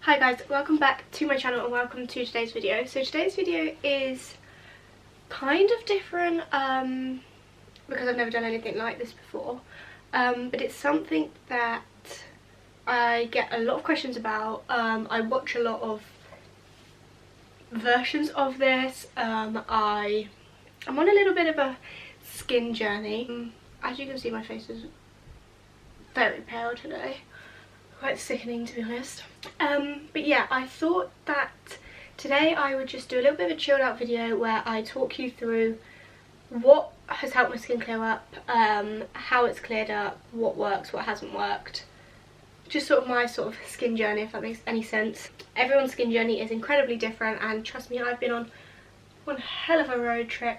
Hi guys, welcome back to my channel and welcome to today's video. So today's video is kind of different because I've never done anything like this before, but it's something that I get a lot of questions about. I watch a lot of versions of this. I'm on a little bit of a skin journey. As you can see, my face is very pale today. Quite sickening, to be honest. But yeah, I thought that today I would just do a little bit of a chilled out video where I talk you through what has helped my skin clear up, how it's cleared up, what works, what hasn't worked. Just sort of my skin journey, if that makes any sense. Everyone's skin journey is incredibly different, and trust me, I've been on one hell of a road trip.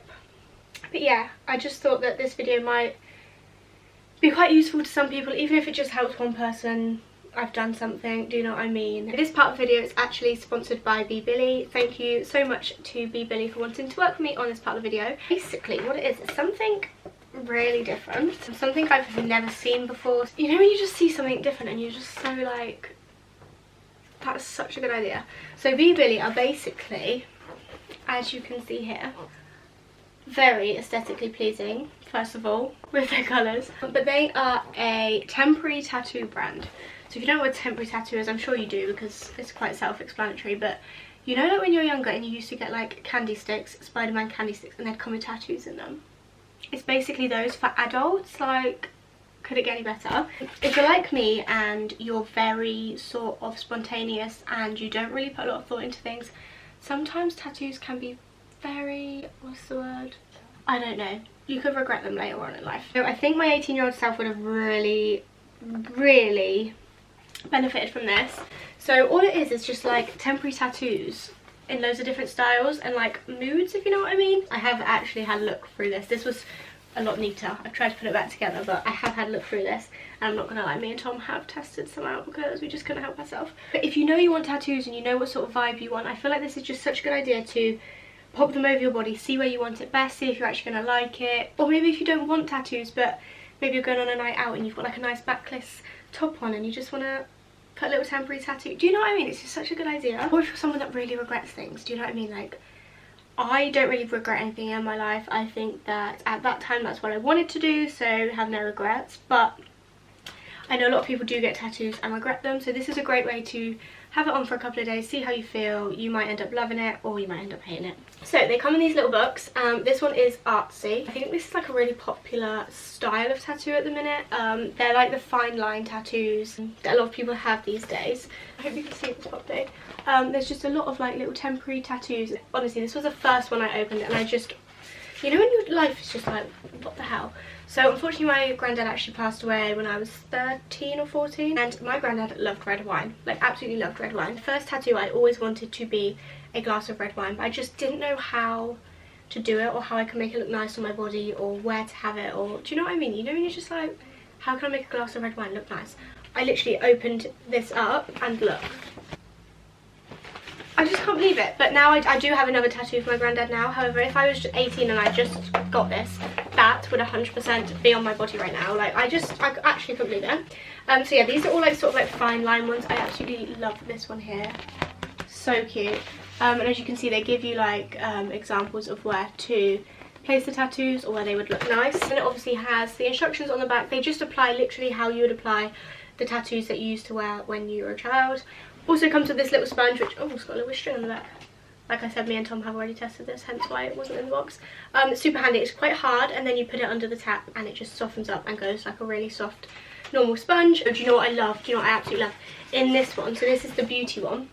But yeah, I just thought that this video might be quite useful to some people, even if it just helps one person. I've done something, do you know what I mean? This part of the video is actually sponsored by eMILYMITT. Thank you so much to eMILYMITT for wanting to work with me on this part of the video. Basically what it is something really different, something I've never seen before. You know when you just see something different and you're just so like, that's such a good idea. So eMILYMITT are basically, as you can see here, very aesthetically pleasing, first of all, with their colours, but they are a temporary tattoo brand. So if you don't know what a temporary tattoo is, I'm sure you do because it's quite self-explanatory, but you know, like when you're younger and you used to get like candy sticks, Spider-Man candy sticks, and they'd come with tattoos in them? It's basically those for adults. Like, could it get any better? If you're like me and you're very sort of spontaneous and you don't really put a lot of thought into things, sometimes tattoos can be very, what's the word? I don't know. You could regret them later on in life. So I think my 18-year-old self would have really benefited from this. So all it is just like temporary tattoos in loads of different styles and like moods, if you know what I mean. I have actually had a look through this. This was a lot neater. I've tried to put it back together, but I have had a look through this, and I'm not gonna lie, me and Tom have tested some out because we just couldn't help ourselves. But if you know you want tattoos and you know what sort of vibe you want, I feel like this is just such a good idea to pop them over your body, see where you want it best, see if you're actually gonna like it. Or maybe if you don't want tattoos, but maybe you're going on a night out and you've got like a nice backless top on and you just want to put a little temporary tattoo. Do you know what I mean? It's just such a good idea. Or if you're someone that really regrets things, do you know what I mean? Like, I don't really regret anything in my life. I think that at that time that's what I wanted to do, so have no regrets. But I know a lot of people do get tattoos and regret them, so this is a great way to have it on for a couple of days, see how you feel. You might end up loving it or you might end up hating it. So they come in these little books. This one is artsy. I think this is like a really popular style of tattoo at the minute. They're like the fine line tattoos that a lot of people have these days. I hope you can see this properly. There's just a lot of like little temporary tattoos. Honestly, this was the first one I opened and I just, you know when your life is just like, what the hell? So unfortunately my granddad actually passed away when I was 13 or 14, and my granddad loved red wine, like absolutely loved red wine. The first tattoo I always wanted to be a glass of red wine, but I just didn't know how to do it or how I could make it look nice on my body or where to have it, or do you know what I mean? You know when you're just like, how can I make a glass of red wine look nice? I literally opened this up and look. I just can't believe it. But now I do have another tattoo for my granddad now. However, if I was 18 and I just got this, that would 100% be on my body right now. Like, I actually couldn't believe it. So yeah, these are all like sort of like fine line ones. I absolutely love this one here. So cute. And as you can see, they give you like examples of where to place the tattoos or where they would look nice. And it obviously has the instructions on the back. They just apply literally how you would apply the tattoos that you used to wear when you were a child. Also comes with this little sponge, which, oh, it's got a little string on the back. Like I said, me and Tom have already tested this, hence why it wasn't in the box. It's super handy. It's quite hard, and then you put it under the tap and it just softens up and goes like a really soft normal sponge. Oh, do you know what I love? Do you know what I absolutely love? In this one, so this is the beauty one,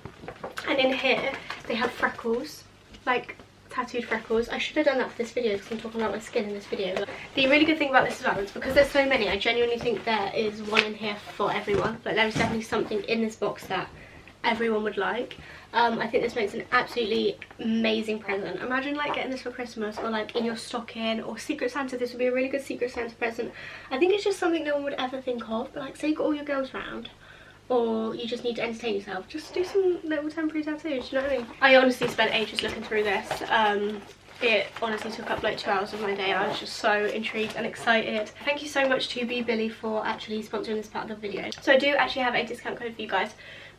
and in here they have freckles, like tattooed freckles. I should have done that for this video because I'm talking about my skin in this video. But the really good thing about this as well is because there's so many, I genuinely think there is one in here for everyone. But there is definitely something in this box that everyone would like. I think this makes an absolutely amazing present. Imagine like getting this for Christmas or like in your stocking, or Secret Santa. This would be a really good Secret Santa present. I think it's just something no one would ever think of, but like say you've got all your girls round or you just need to entertain yourself, just do some little temporary tattoos, you know what I mean? I honestly spent ages looking through this. It honestly took up like 2 hours of my day. I was just so intrigued and excited. Thank you so much to eMILYMITT for actually sponsoring this part of the video. So I do actually have a discount code for you guys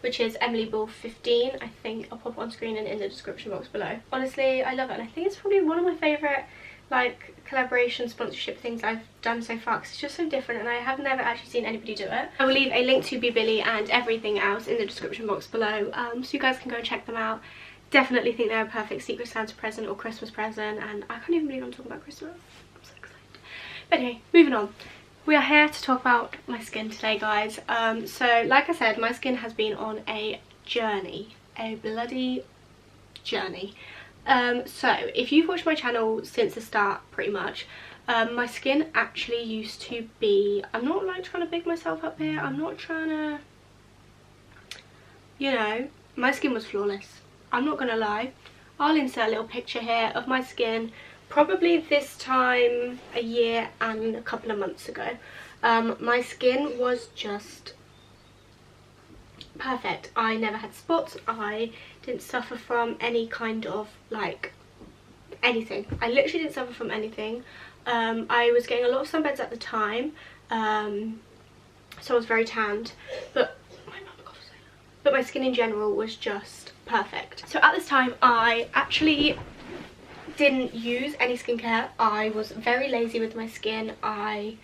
which is EMILYBULL15. I think I'll pop it on screen and in the description box below. Honestly, I love it, and I think it's probably one of my favourite like collaboration sponsorship things I've done so far, because it's just so different and I have never actually seen anybody do it. I will leave a link to Billy and everything else in the description box below, so you guys can go and check them out. Definitely think they're a perfect Secret Santa present or Christmas present, and I can't even believe I'm talking about Christmas. I'm so excited. But anyway, moving on. We are here to talk about my skin today, guys. So like I said, my skin has been on a journey, a bloody journey. So if you've watched my channel since the start pretty much, my skin actually used to be, I'm not like trying to big myself up here, I'm not trying to, you know, my skin was flawless. I'm not gonna lie. I'll insert a little picture here of my skin probably this time a year and a couple of months ago. My skin was just perfect. I never had spots. I didn't suffer from any kind of like anything. I literally didn't suffer from anything. I was getting a lot of sunbeds at the time, so I was very tanned, but my skin in general was just perfect. So at this time I actually didn't use any skincare. I was very lazy with my skin. I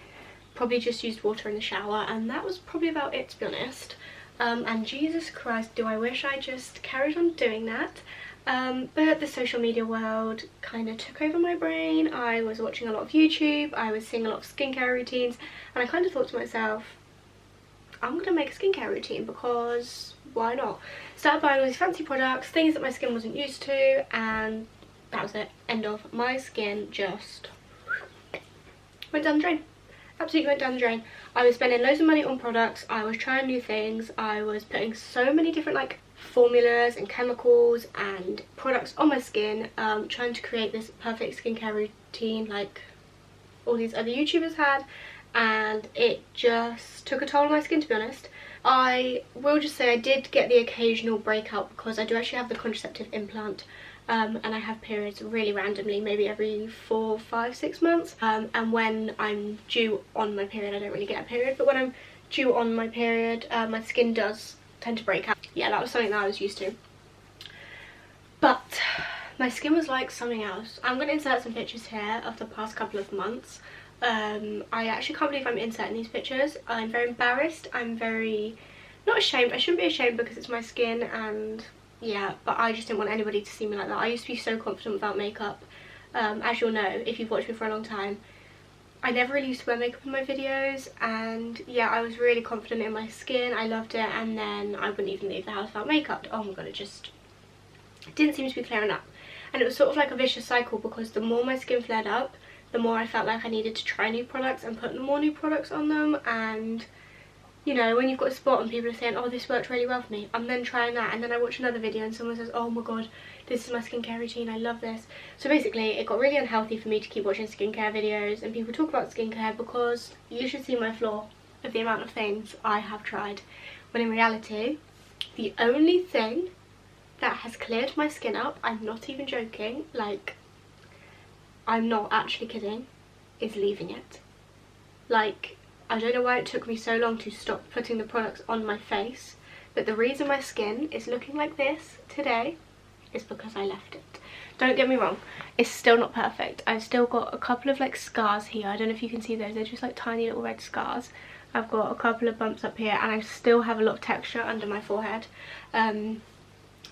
probably just used water in the shower, and that was probably about it, to be honest. And Jesus Christ, do I wish I just carried on doing that. But the social media world kind of took over my brain. I was watching a lot of YouTube, I was seeing a lot of skincare routines, and I kind of thought to myself, I'm gonna make a skincare routine, because why not? Started buying all these fancy products, things that my skin wasn't used to, and that was it. End of. My skin just went down the drain. Absolutely went down the drain. I was spending loads of money on products, I was trying new things, I was putting so many different like formulas and chemicals and products on my skin, trying to create this perfect skincare routine like all these other YouTubers had, and it just took a toll on my skin, to be honest. I will just say I did get the occasional breakout because I do actually have the contraceptive implant, and I have periods really randomly, maybe every 4, 5, 6 months, and when I'm due on my period, I don't really get a period, but when I'm due on my period, my skin does tend to break out. Yeah, that was something that I was used to, but my skin was like something else. I'm going to insert some pictures here of the past couple of months. I actually can't believe I'm inserting these pictures. I'm very embarrassed. I'm very, not ashamed. I shouldn't be ashamed because it's my skin, and yeah, but I just didn't want anybody to see me like that. I used to be so confident without makeup. As you'll know if you've watched me for a long time, I never really used to wear makeup in my videos, and yeah, I was really confident in my skin. I loved it, and then I wouldn't even leave the house without makeup. Oh my god, it didn't seem to be clearing up, and it was sort of like a vicious cycle, because the more my skin flared up, the more I felt like I needed to try new products and put more new products on them. And you know, when you've got a spot and people are saying, oh, this worked really well for me, I'm then trying that, and then I watch another video and someone says, oh my god, this is my skincare routine, I love this. So basically it got really unhealthy for me to keep watching skincare videos and people talk about skincare, because you should see my flaw of the amount of things I have tried, when in reality the only thing that has cleared my skin up, I'm not even joking, like I'm not actually kidding, is leaving it. Like, I don't know why it took me so long to stop putting the products on my face, but the reason my skin is looking like this today is because I left it. Don't get me wrong, it's still not perfect. I've still got a couple of like scars here. I don't know if you can see those, they're just like tiny little red scars. I've got a couple of bumps up here, and I still have a lot of texture under my forehead,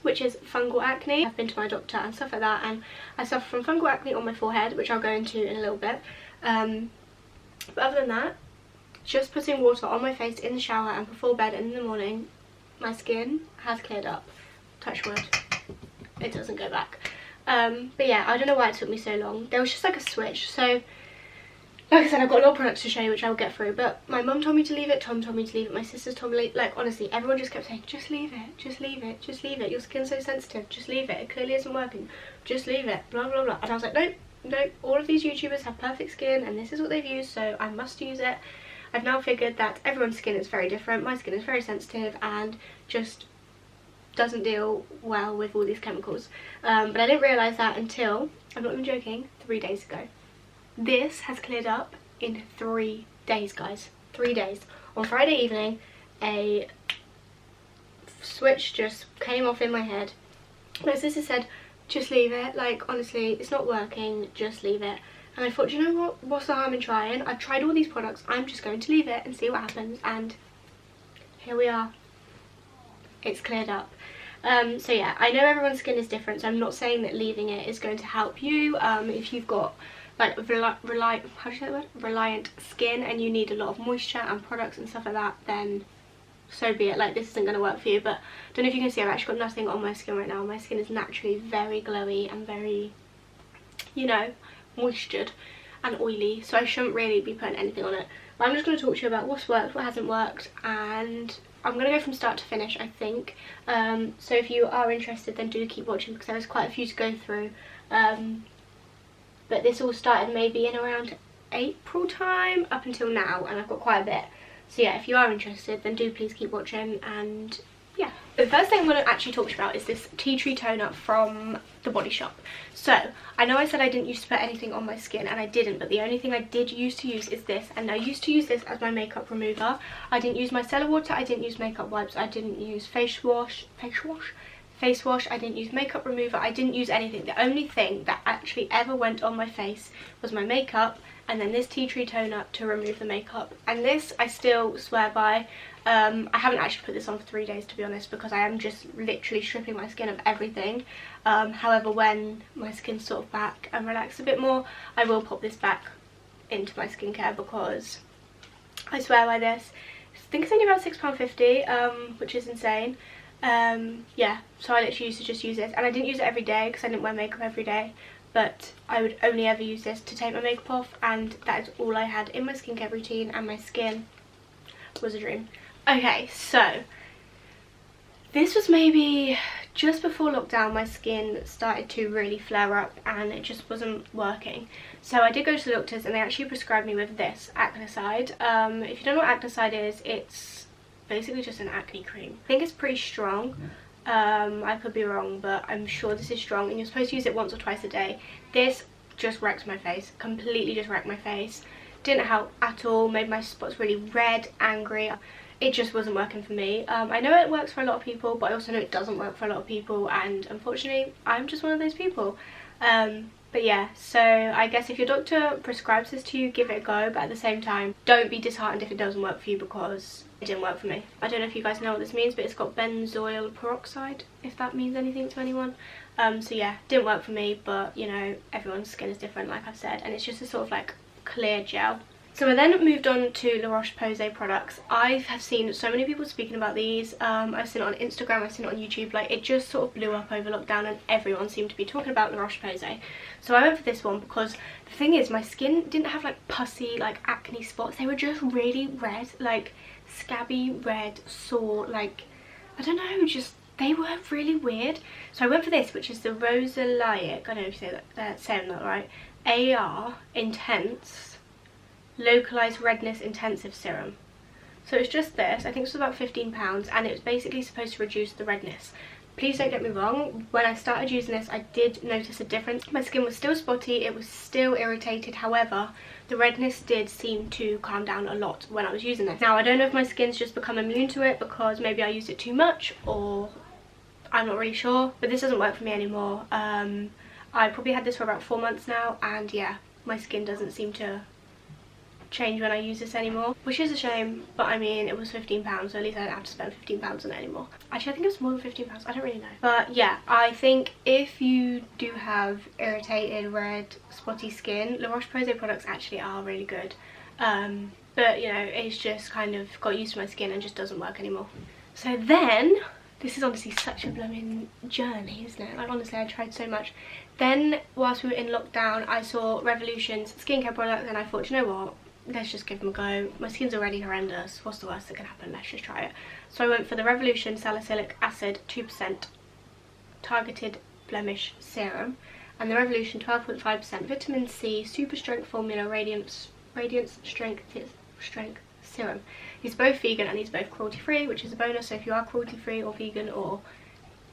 which is fungal acne. I've been to my doctor and stuff like that, and I suffer from fungal acne on my forehead, which I'll go into in a little bit. But other than that, just putting water on my face in the shower and before bed and in the morning, my skin has cleared up. Touch wood, it doesn't go back. But yeah, I don't know why it took me so long. There was just like a switch. So like I said, I've got a lot of products to show you, which I'll get through, but my mum told me to leave it, Tom told me to leave it, my sisters told me to leave it. Like honestly, everyone just kept saying, just leave it, just leave it, just leave it, your skin's so sensitive, just leave it, it clearly isn't working, just leave it, blah blah blah. And I was like, nope, nope, all of these YouTubers have perfect skin and this is what they've used, so I must use it. I've now figured that everyone's skin is very different. My skin is very sensitive and just doesn't deal well with all these chemicals. But I didn't realise that until, I'm not even joking, 3 days ago. This has cleared up in 3 days, guys. 3 days. On Friday evening, a switch just came off in my head. My sister said, just leave it, like honestly it's not working, just leave it. And I thought, you know what, what's the harm in trying? I've tried all these products, I'm just going to leave it and see what happens, and here we are, it's cleared up. So yeah, I know everyone's skin is different, so I'm not saying that leaving it is going to help you. If you've got like reliant skin and you need a lot of moisture and products and stuff like that, then so be it. Like, this isn't going to work for you. But I don't know if you can see, I've actually got nothing on my skin right now. My skin is naturally very glowy and very, you know, moistured and oily, so I shouldn't really be putting anything on it. But I'm just going to talk to you about what's worked, what hasn't worked, and I'm going to go from start to finish, I think. So if you are interested, then do keep watching, because there's quite a few to go through. But this all started maybe in around April time up until now, and I've got quite a bit. So yeah, if you are interested, then do please keep watching. And yeah, the first thing I'm going to actually talk to you about is this tea tree toner from the Body Shop. So I know I said I didn't used to put anything on my skin, and I didn't, but the only thing I did used to use is this. And I used to use this as my makeup remover. I didn't use micellar water, I didn't use makeup wipes, I didn't use face wash, I didn't use makeup remover, I didn't use anything. The only thing that actually ever went on my face was my makeup, and then this tea tree toner to remove the makeup. And this I still swear by. I haven't actually put this on for 3 days, to be honest, because I am just literally stripping my skin of everything. However, when my skin's sort of back and relaxed a bit more, I will pop this back into my skincare, because I swear by this. I think it's only about £6.50, which is insane. Yeah, so I literally used to just use this, and I didn't use it every day because I didn't wear makeup every day, but I would only ever use this to take my makeup off, and that is all I had in my skincare routine, and my skin was a dream. Okay, so this was maybe just before lockdown. My skin started to really flare up and it just wasn't working, so I did go to the doctors, and they actually prescribed me with this Acnicide. If you don't know what Acnicide is, it's basically just an acne cream. I think it's pretty strong. I could be wrong, but I'm sure this is strong, and you're supposed to use it once or twice a day. This just wrecked my face, completely just wrecked my face. Didn't help at all, made my spots really red, angry. It just wasn't working for me. I know it works for a lot of people, but I also know it doesn't work for a lot of people, and unfortunately I'm just one of those people. But yeah, so I guess if your doctor prescribes this to you, give it a go, but at the same time, don't be disheartened if it doesn't work for you, because it didn't work for me. I don't know if you guys know what this means, but it's got benzoyl peroxide, if that means anything to anyone. So yeah, didn't work for me, but you know, everyone's skin is different, like I've said, and it's just a sort of like clear gel. So I then moved on to La Roche-Posay products. I have seen so many people speaking about these. I've seen it on Instagram, I've seen it on YouTube. Like, it just sort of blew up over lockdown, and everyone seemed to be talking about La Roche-Posay. So I went for this one because the thing is, my skin didn't have like pussy, like acne spots. They were just really red, like scabby red, sore, like, I don't know, just they were really weird. So I went for this, which is the Rosalic, I don't know if you say that, saying that right, AR Intense Localized Redness Intensive Serum. So it's just this. I think it's about £15, and it's basically supposed to reduce the redness. Please don't get me wrong, when I started using this, I did notice a difference. My skin was still spotty, it was still irritated, however, the redness did seem to calm down a lot when I was using this. Now, I don't know if my skin's just become immune to it because maybe I used it too much, or I'm not really sure, but this doesn't work for me anymore. I probably had this for about 4 months now, and yeah, my skin doesn't seem to change when I use this anymore, which is a shame, but I mean, it was £15, so at least I don't have to spend £15 on it anymore. Actually, I think it was more than £15, I don't really know. But yeah, I think if you do have irritated, red, spotty skin, La Roche-Posay products actually are really good. But you know, it's just kind of got used to my skin and just doesn't work anymore. So then, this is honestly such a blooming journey, isn't it? Like, honestly, I tried so much. Then, whilst we were in lockdown, I saw Revolution's skincare products, and I thought, you know what? Let's just give them a go. My skin's already horrendous. What's the worst that can happen? Let's just try it. So I went for the Revolution Salicylic Acid 2% Targeted Blemish Serum, and the Revolution 12.5% Vitamin C Super Strength Formula Radiance Strength Serum. These are both vegan and these are both cruelty free, which is a bonus. So if you are cruelty free or vegan or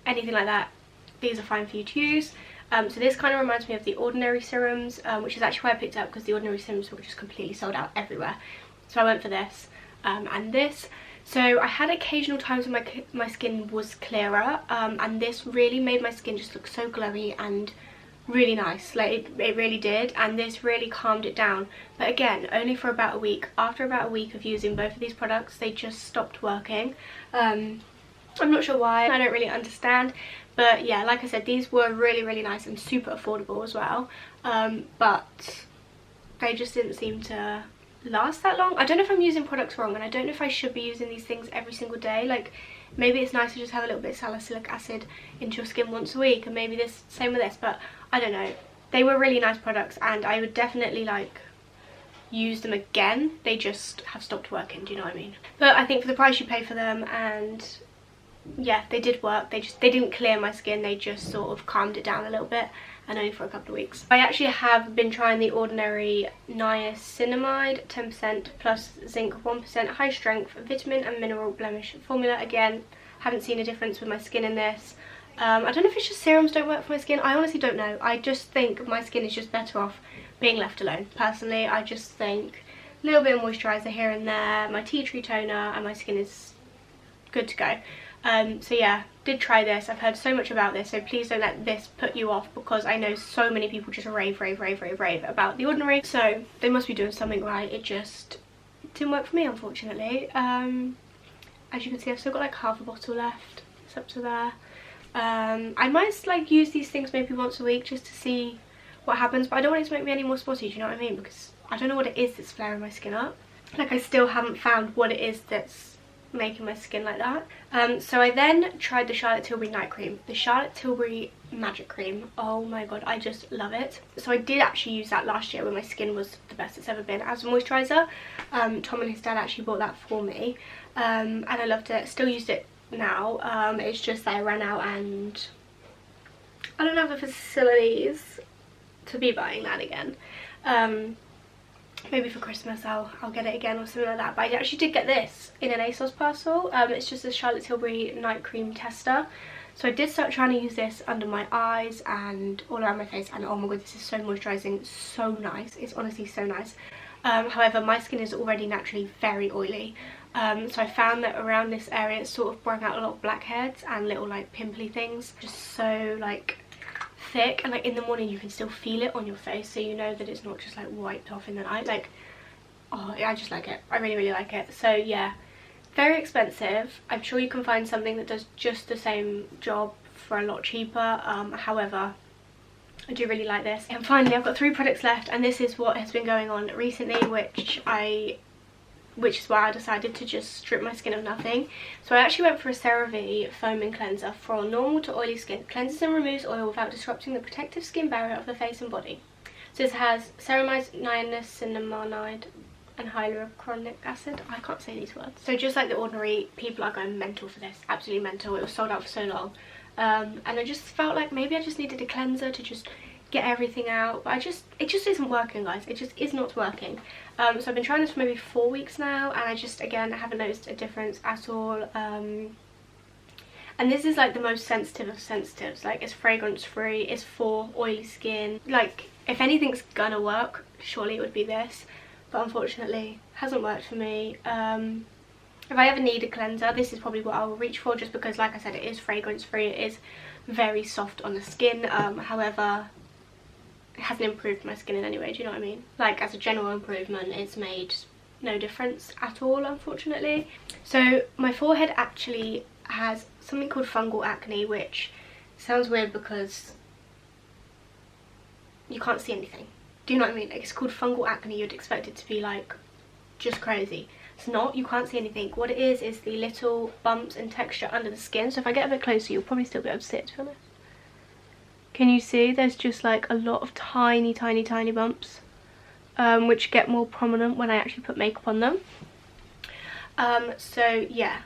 anything like that, these are fine for you to use. So this kind of reminds me of the Ordinary serums, which is actually why I picked it up, because the Ordinary serums were just completely sold out everywhere. So I went for this, and this So I had occasional times when my skin was clearer, and this really made my skin just look so glowy and really nice. Like it really did, and this really calmed it down. But again, only for about a week. After about a week of using both of these products, they just stopped working. I'm not sure why, I don't really understand, but yeah, like I said, these were really nice and super affordable as well, but they just didn't seem to last that long. I don't know if I'm using products wrong, and I don't know if I should be using these things every single day. Like maybe it's nice to just have a little bit of salicylic acid into your skin once a week, and maybe this same with this, but I don't know. They were really nice products, and I would definitely like use them again. They just have stopped working, do you know what I mean? But I think for the price you pay for them, and yeah, they did work. They didn't clear my skin, they just sort of calmed it down a little bit, and only for a couple of weeks. I actually have been trying the Ordinary niacinamide 10% plus zinc 1% high strength vitamin and mineral blemish formula. Again, haven't seen a difference with my skin in this. I don't know if it's just serums don't work for my skin. I honestly don't know. I just think my skin is just better off being left alone. Personally, I just think a little bit of moisturiser here and there, my tea tree toner, and my skin is good to go. So yeah, did try this. I've heard so much about this, so please don't let this put you off, because I know so many people just rave about the Ordinary, so they must be doing something right. It just didn't work for me, unfortunately. As you can see, I've still got like half a bottle left. It's up to there. I might like use these things maybe once a week just to see what happens, but I don't want it to make me any more spotty, do you know what I mean? Because I don't know what it is that's flaring my skin up. Like I still haven't found what it is that's making my skin like that. So I then tried the Charlotte Tilbury night cream, the Charlotte Tilbury magic cream. Oh my god, I just love it. So I did actually use that last year when my skin was the best it's ever been as a moisturiser. Tom and his dad actually bought that for me, and I loved it. Still used it now. It's just that I ran out and I don't have the facilities to be buying that again. Maybe for Christmas I'll get it again or something like that. But I actually did get this in an ASOS parcel. It's just a Charlotte Tilbury night cream tester. So I did start trying to use this under my eyes and all around my face, and oh my god, this is so moisturising, so nice. It's honestly so nice. However, my skin is already naturally very oily, so I found that around this area it sort of brought out a lot of blackheads and little like pimply things, just so like thick, and like in the morning you can still feel it on your face, so you know that it's not just like wiped off in the night. Like, oh, I just like it. I really like it. So yeah, very expensive. I'm sure you can find something that does just the same job for a lot cheaper. However, I do really like this. And finally, I've got 3 products left, and this is what has been going on recently, which is why I decided to just strip my skin of nothing. So I actually went for a CeraVe foaming cleanser for normal to oily skin. Cleanses and removes oil without disrupting the protective skin barrier of the face and body. So this has ceramide, niacinamide and hyaluronic acid. I can't say these words. So just like the Ordinary, people are going mental for this. Absolutely mental. It was sold out for so long. And I just felt like maybe I just needed a cleanser to just get everything out, but it just isn't working, guys. It just is not working. So I've been trying this for maybe 4 weeks now, and I just, again, I haven't noticed a difference at all. And this is like the most sensitive of sensitives. Like, it's fragrance free, it's for oily skin. Like, if anything's gonna work, surely it would be this, but unfortunately hasn't worked for me. If I ever need a cleanser, this is probably what I will reach for, just because, like I said, it is fragrance free, it is very soft on the skin. However, it hasn't improved my skin in any way, do you know what I mean? Like, as a general improvement, it's made no difference at all, unfortunately. So my forehead actually has something called fungal acne, which sounds weird because you can't see anything. Do you know what I mean? Like, it's called fungal acne. You'd expect it to be like just crazy. It's not. You can't see anything. What it is the little bumps and texture under the skin. So if I get a bit closer, you'll probably still be able to see it, to be honest. Can you see? There's just like a lot of tiny bumps, which get more prominent when I actually put makeup on them. So yeah,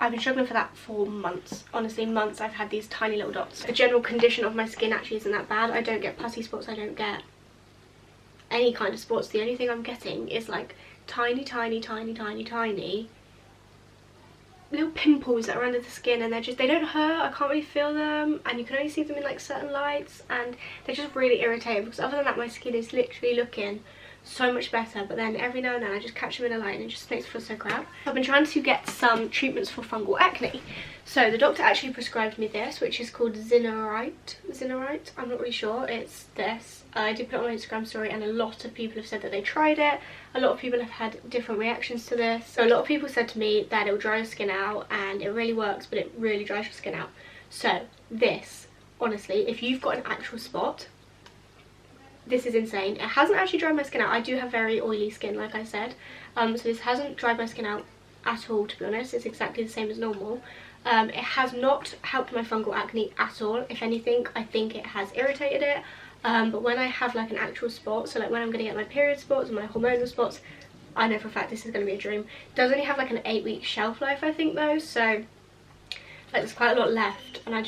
I've been struggling for that for months. Honestly, months. I've had these tiny little dots. The general condition of my skin actually isn't that bad. I don't get putty spots. I don't get any kind of spots. The only thing I'm getting is like tiny little pimples that are under the skin, and they don't hurt. I can't really feel them, and you can only see them in like certain lights, and they're just really irritating, because other than that my skin is literally looking so much better, but then every now and then I just catch them in a light and it just makes me feel so crap. I've been trying to get some treatments for fungal acne. So the doctor actually prescribed me this, which is called Zinarite. I'm not really sure. It's this. I did put it on my Instagram story and a lot of people have said that they tried it. A lot of people have had different reactions to this. So a lot of people said to me that it will dry your skin out and it really works, but it really dries your skin out. So this, honestly, if you've got an actual spot, this is insane. It hasn't actually dried my skin out. I do have very oily skin, like I said. So this hasn't dried my skin out at all, to be honest. It's exactly the same as normal. It has not helped my fungal acne at all. If anything, I think it has irritated it. But when I have like an actual spot, so like when I'm going to get my period spots and my hormonal spots, I know for a fact this is going to be a dream. It does only have like an 8-week shelf life, I think, though. So like there's quite a lot left, and I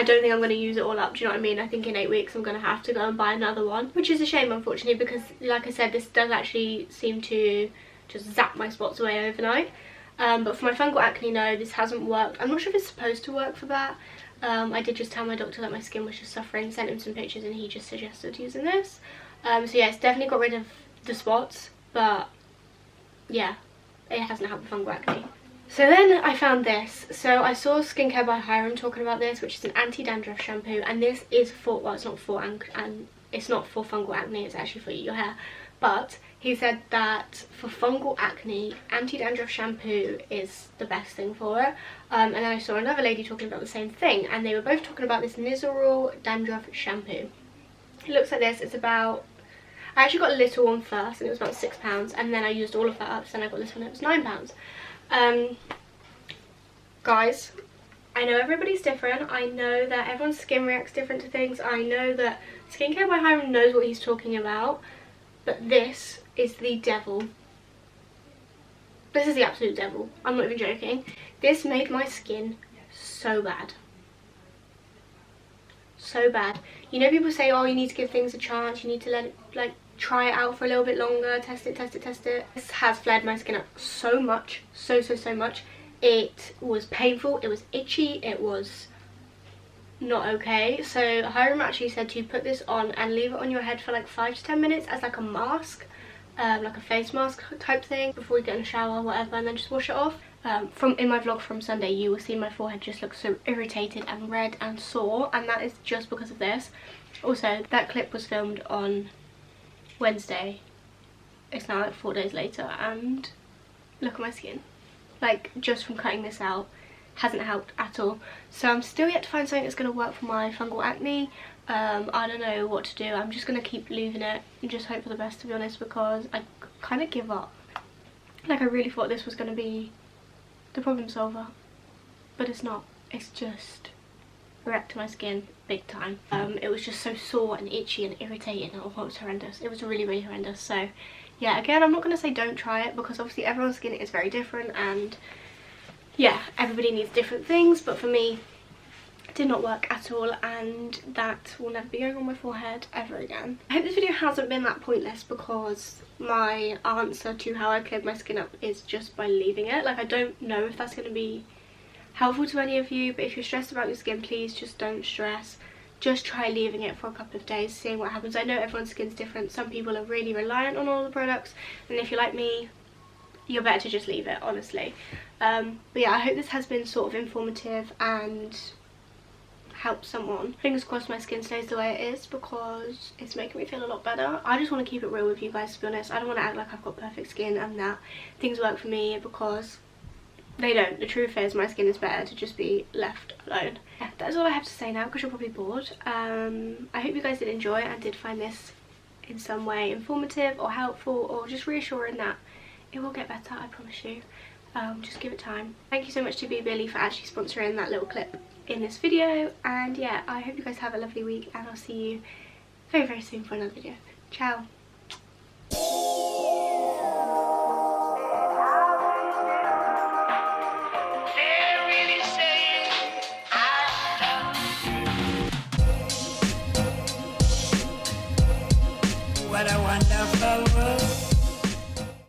don't think I'm going to use it all up, do you know what I mean? I think in 8 weeks I'm going to have to go and buy another one, which is a shame, unfortunately, because like I said, this does actually seem to just zap my spots away overnight. But for my fungal acne, no, this hasn't worked. I'm not sure if it's supposed to work for that. I did just tell my doctor that my skin was just suffering, sent him some pictures, and he just suggested using this. So yeah, it's definitely got rid of the spots, but yeah, it hasn't helped with fungal acne. So then I found this. So I saw Skincare by Hiram talking about this, which is an anti-dandruff shampoo, and this is for, well, it's not for fungal acne, it's actually for your hair. But he said that for fungal acne, anti-dandruff shampoo is the best thing for it. And then I saw another lady talking about the same thing, and they were both talking about this Nizoral dandruff shampoo. It looks like this. It's about, I actually got a little one first and it was about £6, and then I used all of that up, so then I got this one, it was £9. Guys, I know everybody's different. I know that everyone's skin reacts different to things. I know that Skincare by Hiram knows what he's talking about, but this is the devil. This is the absolute devil. I'm not even joking. This made my skin so bad. So bad. You know, people say, oh, you need to give things a chance, you need to let it, like, try it out for a little bit longer, test it. This has flared my skin up so much, so much. It was painful, it was itchy, it was not okay. So Hiram actually said to put this on and leave it on your head for like 5 to 10 minutes as like a mask, like a face mask type thing, before you get in the shower or whatever, and then just wash it off. In my vlog from Sunday, you will see my forehead just looks so irritated and red and sore, and that is just because of this. Also, that clip was filmed on Wednesday. It's now like 4 days later, and look at my skin. Like, just from cutting this out hasn't helped at all. So I'm still yet to find something that's going to work for my fungal acne. I don't know what to do. I'm just going to keep leaving it and just hope for the best, to be honest, because I kind of give up. Like, I really thought this was going to be the problem solver, but it's not. It's just wrecked my skin big time. It was just so sore and itchy and irritating. Oh, it was horrendous. It was really horrendous. So yeah, again, I'm not going to say don't try it, because obviously everyone's skin is very different, and yeah, everybody needs different things, but for me it did not work at all, and that will never be going on my forehead ever again. I hope this video hasn't been that pointless, because my answer to how I cleared my skin up is just by leaving it. Like, I don't know if that's going to be helpful to any of you, but if you're stressed about your skin, please just don't stress. Just try leaving it for a couple of days, seeing what happens. I know everyone's skin's different. Some people are really reliant on all the products, and if you're like me, you're better to just leave it, honestly. But yeah, I hope this has been sort of informative and helped someone. Fingers crossed my skin stays the way it is, because it's making me feel a lot better. I just want to keep it real with you guys, to be honest. I don't want to act like I've got perfect skin and that things work for me, because they don't. The truth is, my skin is better to just be left alone. Yeah, that is all I have to say now, because you're probably bored. I hope you guys did enjoy and did find this in some way informative or helpful, or just reassuring that it will get better, I promise you. Just give it time. Thank you so much to Billy for actually sponsoring that little clip in this video, and yeah, I hope you guys have a lovely week, and I'll see you very soon for another video. Ciao. What a wonderful world.